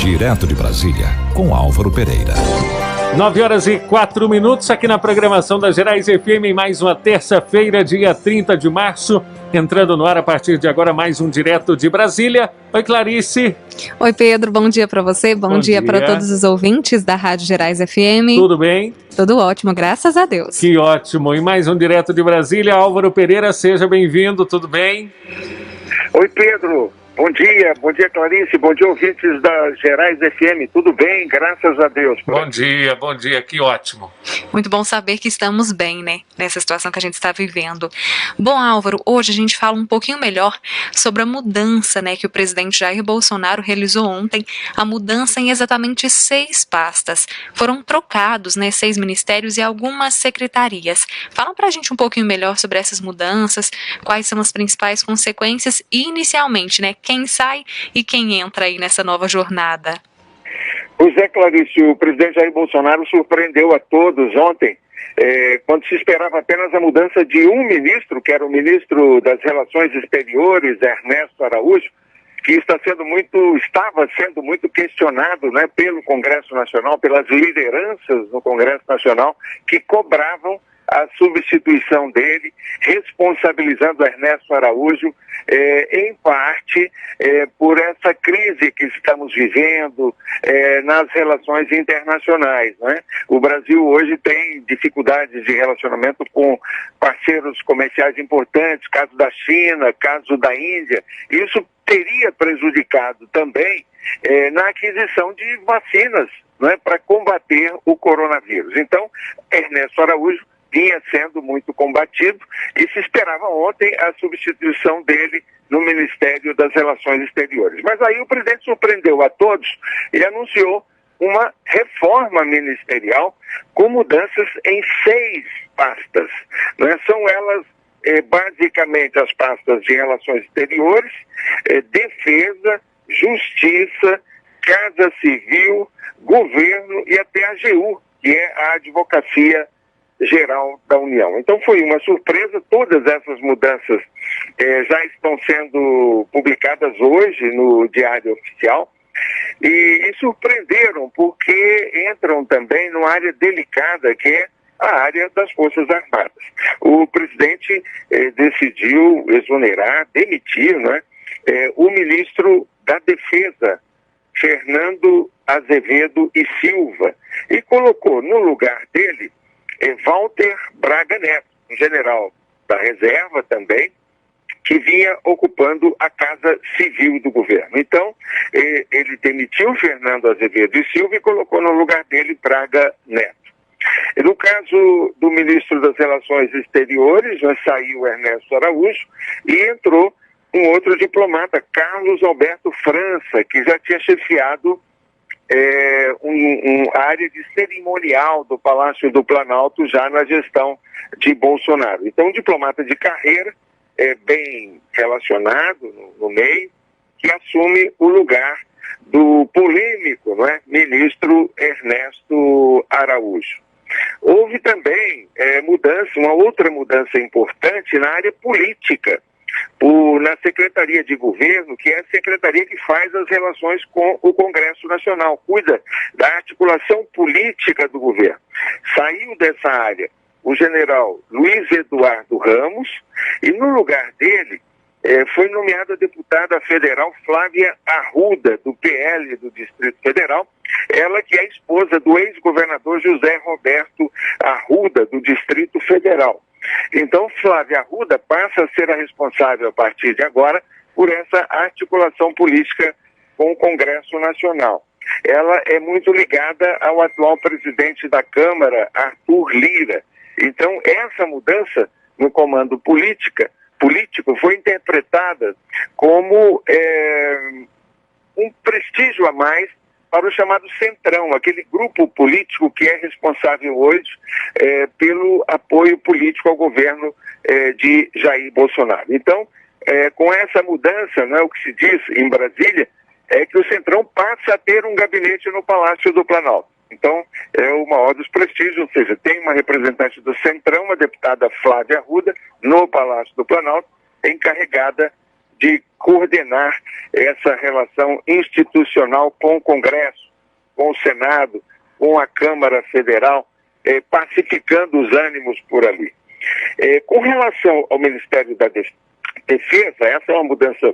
Direto de Brasília, com Álvaro Pereira. 9h04 aqui na programação da Gerais FM em mais uma terça-feira, dia 30 de março. Entrando no ar a partir de agora mais um Direto de Brasília. Oi, Clarice. Oi, Pedro. Bom dia para você. Bom dia para todos os ouvintes da Rádio Gerais FM. Tudo bem? Tudo ótimo, graças a Deus. Que ótimo. E mais um Direto de Brasília. Álvaro Pereira, seja bem-vindo. Tudo bem? Oi, Pedro. Bom dia Clarice, bom dia ouvintes da Gerais FM, tudo bem? Graças a Deus. Bom dia, que ótimo. Muito bom saber que estamos bem, né, nessa situação que a gente está vivendo. Bom, Álvaro, hoje a gente fala um pouquinho melhor sobre a mudança, né, que o presidente Jair Bolsonaro realizou ontem, a mudança em exatamente 6 pastas. Foram trocados, né, 6 ministérios e algumas secretarias. Fala pra gente um pouquinho melhor sobre essas mudanças, quais são as principais consequências e, inicialmente, né, quem sai e quem entra aí nessa nova jornada? Pois é, Clarice, o presidente Jair Bolsonaro surpreendeu a todos ontem, quando se esperava apenas a mudança de um ministro, que era o ministro das Relações Exteriores, Ernesto Araújo, que estava sendo muito questionado, né, pelo Congresso Nacional, pelas lideranças no Congresso Nacional, que cobravam a substituição dele, responsabilizando Ernesto Araújo, em parte, por essa crise que estamos vivendo nas relações internacionais, né? O Brasil hoje tem dificuldades de relacionamento com parceiros comerciais importantes, caso da China, caso da Índia. Isso teria prejudicado também na aquisição de vacinas, né, para combater o coronavírus. Então, Ernesto Araújo vinha sendo muito combatido e se esperava ontem a substituição dele no Ministério das Relações Exteriores. Mas aí o presidente surpreendeu a todos e anunciou uma reforma ministerial com mudanças em 6 pastas, né? São elas basicamente as pastas de Relações Exteriores, Defesa, Justiça, Casa Civil, Governo e até a AGU, que é a Advocacia Geral da União. Então foi uma surpresa, todas essas mudanças já estão sendo publicadas hoje no Diário Oficial e surpreenderam porque entram também numa área delicada que é a área das Forças Armadas. O presidente decidiu demitir, né, o ministro da Defesa, Fernando Azevedo e Silva, e colocou no lugar dele Walter Braga Neto, um general da reserva também, que vinha ocupando a Casa Civil do governo. Então, ele demitiu Fernando Azevedo e Silva e colocou no lugar dele Braga Neto. E no caso do ministro das Relações Exteriores, já saiu Ernesto Araújo e entrou um outro diplomata, Carlos Alberto França, que já tinha chefiado a área de cerimonial do Palácio do Planalto já na gestão de Bolsonaro. Então, um diplomata de carreira, bem relacionado no meio, que assume o lugar do polêmico, não é, ministro Ernesto Araújo. Houve também uma outra mudança importante na área política, na Secretaria de Governo, que é a secretaria que faz as relações com o Congresso Nacional, cuida da articulação política do governo. Saiu dessa área o general Luiz Eduardo Ramos e no lugar dele foi nomeada a deputada federal Flávia Arruda, do PL do Distrito Federal, ela que é esposa do ex-governador José Roberto Arruda, do Distrito Federal. Então, Flávia Arruda passa a ser a responsável, a partir de agora, por essa articulação política com o Congresso Nacional. Ela é muito ligada ao atual presidente da Câmara, Arthur Lira. Então, essa mudança no comando político foi interpretada como um prestígio a mais para o chamado Centrão, aquele grupo político que é responsável hoje pelo apoio político ao governo de Jair Bolsonaro. Então, com essa mudança, né, o que se diz em Brasília é que o Centrão passa a ter um gabinete no Palácio do Planalto. Então, é o maior dos prestígios, ou seja, tem uma representante do Centrão, a deputada Flávia Arruda, no Palácio do Planalto, encarregada de coordenar essa relação institucional com o Congresso, com o Senado, com a Câmara Federal, pacificando os ânimos por ali. Com relação ao Ministério da Defesa, essa é uma mudança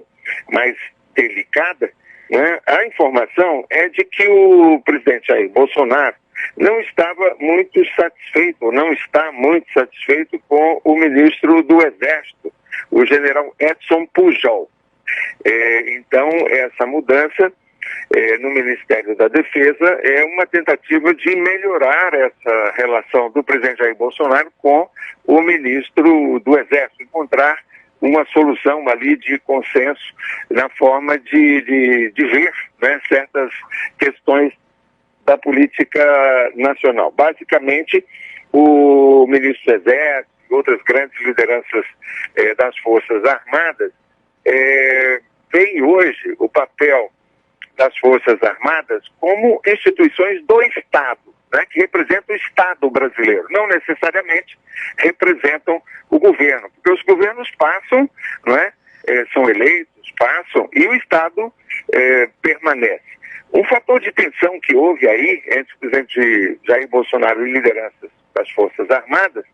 mais delicada, né? A informação é de que o presidente Jair Bolsonaro não estava muito satisfeito, não está muito satisfeito com o ministro do Exército, o general Edson Pujol. Então, essa mudança no Ministério da Defesa é uma tentativa de melhorar essa relação do presidente Jair Bolsonaro com o ministro do Exército, encontrar uma solução ali de consenso na forma de ver, né, certas questões da política nacional. Basicamente, o ministro do Exército e outras grandes lideranças das Forças Armadas veem hoje o papel das Forças Armadas como instituições do Estado, né, que representam o Estado brasileiro, não necessariamente representam o governo, porque os governos passam, não é? São eleitos, passam, e o Estado permanece. Um fator de tensão que houve aí entre o presidente Jair Bolsonaro e lideranças das Forças Armadas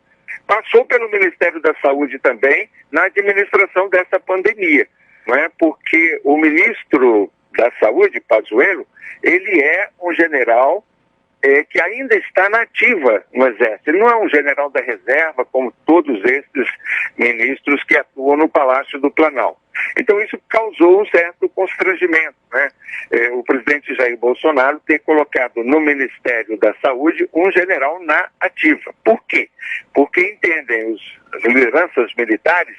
passou pelo Ministério da Saúde também na administração dessa pandemia, não é? Porque o ministro da Saúde, Pazuello, ele é um general que ainda está na ativa no Exército. Ele não é um general da reserva, como todos esses ministros que atuam no Palácio do Planalto. Então isso causou um certo constrangimento, né? O presidente Jair Bolsonaro ter colocado no Ministério da Saúde um general na ativa. Por quê? Porque entendem as lideranças militares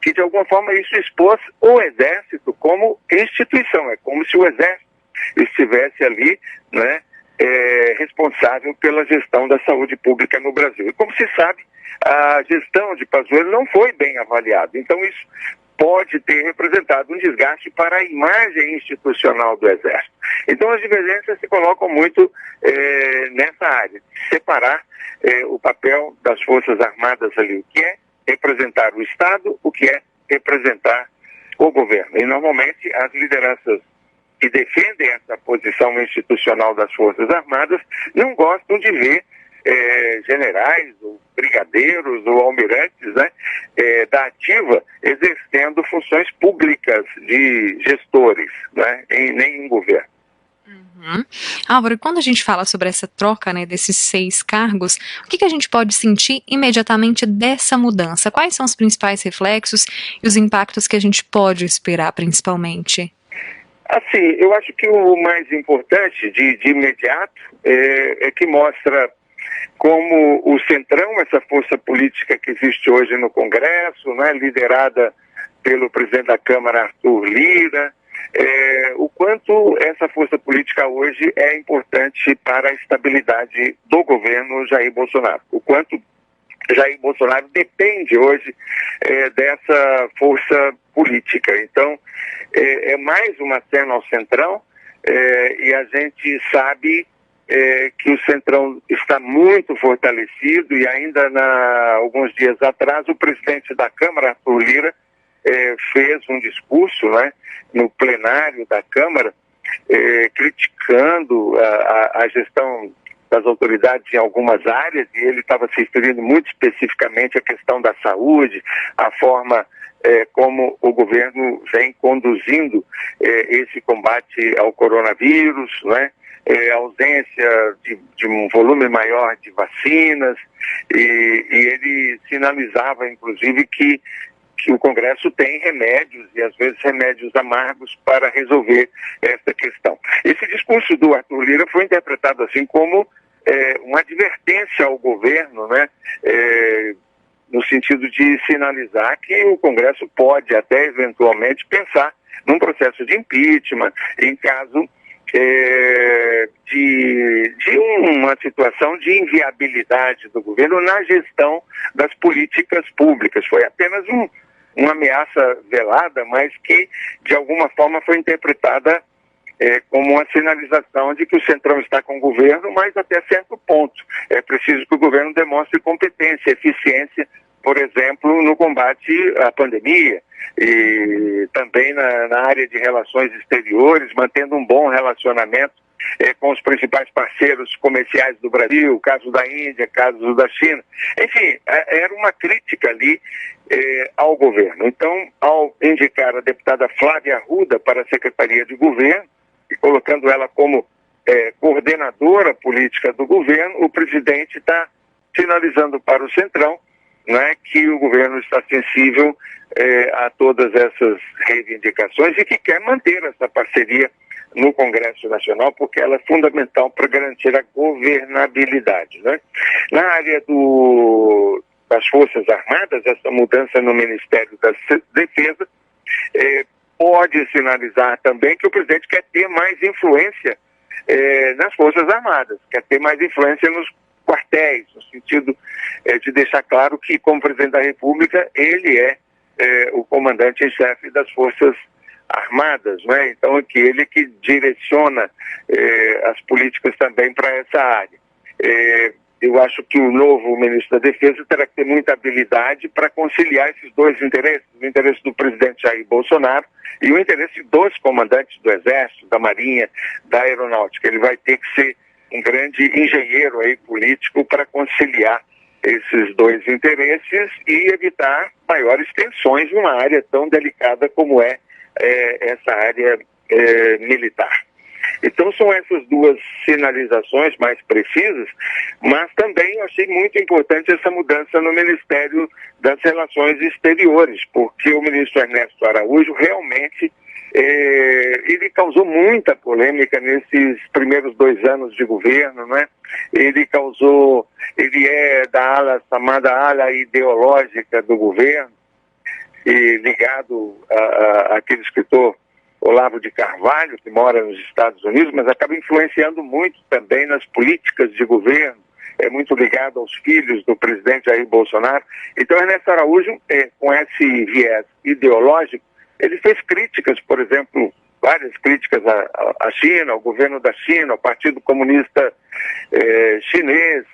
que de alguma forma isso expôs o Exército como instituição. É como se o Exército estivesse ali, né, responsável pela gestão da saúde pública no Brasil. E como se sabe, a gestão de Pazuello não foi bem avaliada. Então isso pode ter representado um desgaste para a imagem institucional do Exército. Então as divergências se colocam muito nessa área, de separar o papel das Forças Armadas ali, o que é representar o Estado, o que é representar o governo. E normalmente as lideranças que defendem essa posição institucional das Forças Armadas não gostam de ver generais, ou brigadeiros, ou almirantes, né, da ativa exercendo funções públicas de gestores, né, em nenhum governo. Uhum. Álvaro, quando a gente fala sobre essa troca, né, desses 6 cargos, o que a gente pode sentir imediatamente dessa mudança? Quais são os principais reflexos e os impactos que a gente pode esperar, principalmente? Assim, eu acho que o mais importante de imediato é que mostra como o Centrão, essa força política que existe hoje no Congresso, né, liderada pelo presidente da Câmara, Arthur Lira, o quanto essa força política hoje é importante para a estabilidade do governo Jair Bolsonaro. O quanto Jair Bolsonaro depende hoje dessa força política. Então, é mais uma cena ao Centrão, e a gente sabe que o Centrão está muito fortalecido, e ainda alguns dias atrás o presidente da Câmara, Arthur Lira, fez um discurso, né, no plenário da Câmara, criticando a gestão das autoridades em algumas áreas, e ele estava se referindo muito especificamente à questão da saúde, a forma como o governo vem conduzindo esse combate ao coronavírus, né? A ausência de um volume maior de vacinas, e ele sinalizava, inclusive, que o Congresso tem remédios, e às vezes remédios amargos, para resolver essa questão. Esse discurso do Arthur Lira foi interpretado assim como uma advertência ao governo, né, no sentido de sinalizar que o Congresso pode até eventualmente pensar num processo de impeachment em caso de uma situação de inviabilidade do governo na gestão das políticas públicas. Foi apenas uma ameaça velada, mas que de alguma forma foi interpretada como uma sinalização de que o Centrão está com o governo, mas até certo ponto. É preciso que o governo demonstre competência, eficiência por exemplo, no combate à pandemia e também na área de relações exteriores, mantendo um bom relacionamento com os principais parceiros comerciais do Brasil, caso da Índia, caso da China. Enfim, era uma crítica ali ao governo. Então, ao indicar a deputada Flávia Arruda para a Secretaria de Governo, e colocando ela como coordenadora política do governo, o presidente está sinalizando para o Centrão, né, que o governo está sensível a todas essas reivindicações e que quer manter essa parceria no Congresso Nacional, porque ela é fundamental para garantir a governabilidade, né? Na área das Forças Armadas, essa mudança no Ministério da Defesa pode sinalizar também que o presidente quer ter mais influência nas Forças Armadas, quer ter mais influência nos quartéis, no sentido de deixar claro que, como presidente da República, ele é o comandante em chefe das Forças Armadas, né? Então é que ele que direciona as políticas também para essa área. Eu acho que o novo ministro da Defesa terá que ter muita habilidade para conciliar esses dois interesses, o interesse do presidente Jair Bolsonaro e o interesse dos comandantes do Exército, da Marinha, da Aeronáutica. Ele vai ter que ser um grande engenheiro aí político para conciliar esses dois interesses e evitar maiores tensões numa área tão delicada como essa área militar. Então são essas duas sinalizações mais precisas, mas também eu achei muito importante essa mudança no Ministério das Relações Exteriores, porque o ministro Ernesto Araújo realmente ele causou muita polêmica nesses primeiros 2 anos de governo, né? Ele é da chamada ala ideológica do governo, e ligado àquele escritor Olavo de Carvalho, que mora nos Estados Unidos, mas acaba influenciando muito também nas políticas de governo, é muito ligado aos filhos do presidente Jair Bolsonaro. Então, Ernesto Araújo, com esse viés ideológico, ele fez críticas, por exemplo, várias críticas à China, ao governo da China, ao Partido Comunista Chinês.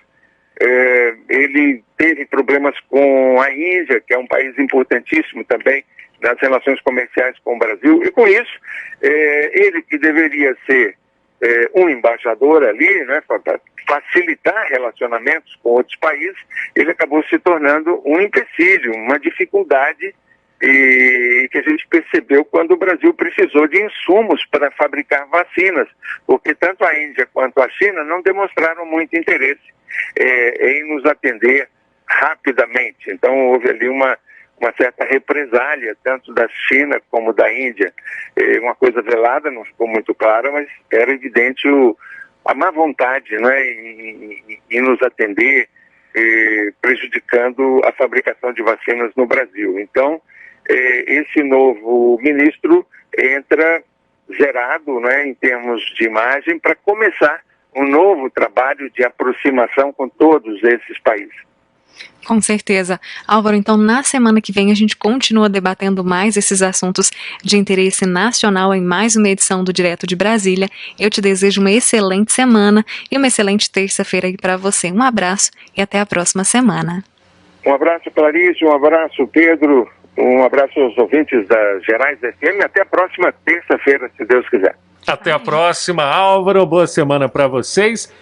Ele teve problemas com a Índia, que é um país importantíssimo também nas relações comerciais com o Brasil, e com isso, ele que deveria ser um embaixador ali, né, para facilitar relacionamentos com outros países, ele acabou se tornando um empecilho, uma dificuldade, e que a gente percebeu quando o Brasil precisou de insumos para fabricar vacinas, porque tanto a Índia quanto a China não demonstraram muito interesse em nos atender rapidamente. Então houve ali uma certa represália, tanto da China como da Índia. Uma coisa velada, não ficou muito clara, mas era evidente a má vontade, né, em nos atender, prejudicando a fabricação de vacinas no Brasil. Então, esse novo ministro entra zerado, né, em termos de imagem, para começar um novo trabalho de aproximação com todos esses países. Com certeza. Álvaro, então na semana que vem a gente continua debatendo mais esses assuntos de interesse nacional em mais uma edição do Direto de Brasília. Eu te desejo uma excelente semana e uma excelente terça-feira aí para você. Um abraço e até a próxima semana. Um abraço, Clarice, um abraço, Pedro, um abraço aos ouvintes da Gerais FM. Até a próxima terça-feira, se Deus quiser. Até a próxima, Álvaro. Boa semana para vocês.